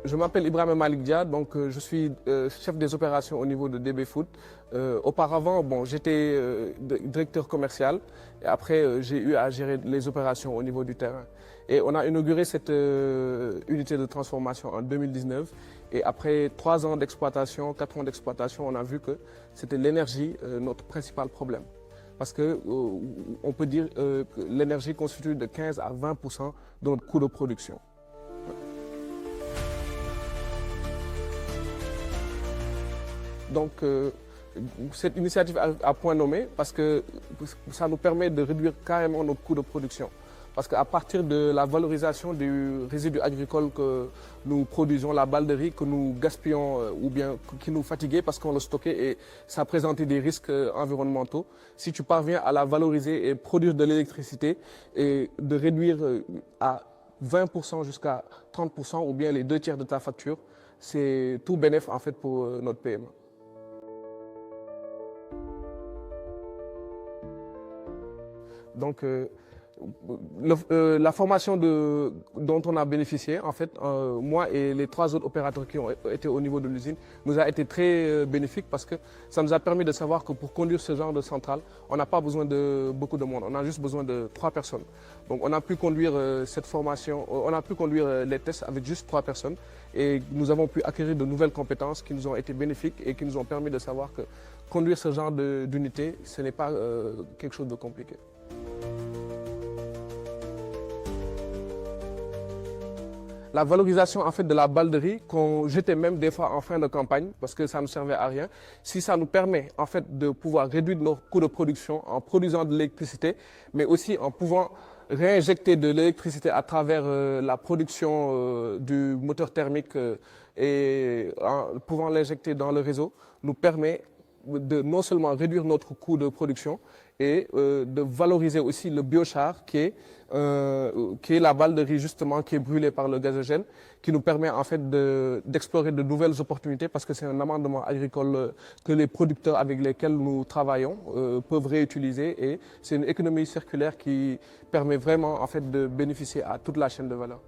Je m'appelle Ibrahim Malik Dia, donc je suis chef des opérations au niveau de DB Food. Auparavant, bon, j'étais directeur commercial et après j'ai eu à gérer les opérations au niveau du terrain. Et on a inauguré cette unité de transformation en 2019 et après 3 ans d'exploitation, 4 ans d'exploitation, on a vu que c'était l'énergie notre principal problème. Parce qu'on peut dire que l'énergie constitue de 15 à 20% de notre coût de production. Donc, cette initiative a point nommé parce que ça nous permet de réduire carrément notre coût de production. Parce qu'à partir de la valorisation du résidu agricole que nous produisons, la balle de riz que nous gaspillons ou bien qui nous fatiguait parce qu'on le stockait et ça présentait des risques environnementaux, si tu parviens à la valoriser et produire de l'électricité et de réduire à 20% jusqu'à 30% ou bien les 2 tiers de ta facture, c'est tout bénéfice en fait pour notre PME. Donc, la formation dont on a bénéficié, en fait, moi et les 3 autres opérateurs qui ont été au niveau de l'usine, nous a été très bénéfique parce que ça nous a permis de savoir que pour conduire ce genre de centrale, on n'a pas besoin de beaucoup de monde, on a juste besoin de 3 personnes. Donc on a pu conduire cette formation, on a pu conduire les tests avec juste 3 personnes et nous avons pu acquérir de nouvelles compétences qui nous ont été bénéfiques et qui nous ont permis de savoir que conduire ce genre d'unité, ce n'est pas quelque chose de compliqué. La valorisation en fait de la balle de riz qu'on jetait même des fois en fin de campagne parce que ça ne servait à rien. Si ça nous permet en fait de pouvoir réduire nos coûts de production en produisant de l'électricité, mais aussi en pouvant réinjecter de l'électricité à travers la production du moteur thermique et en pouvant l'injecter dans le réseau, nous permet de non seulement réduire notre coût de production et de valoriser aussi le biochar qui est la balle de riz justement qui est brûlée par le gazogène, qui nous permet en fait d'explorer de nouvelles opportunités parce que c'est un amendement agricole que les producteurs avec lesquels nous travaillons peuvent réutiliser et c'est une économie circulaire qui permet vraiment en fait de bénéficier à toute la chaîne de valeur.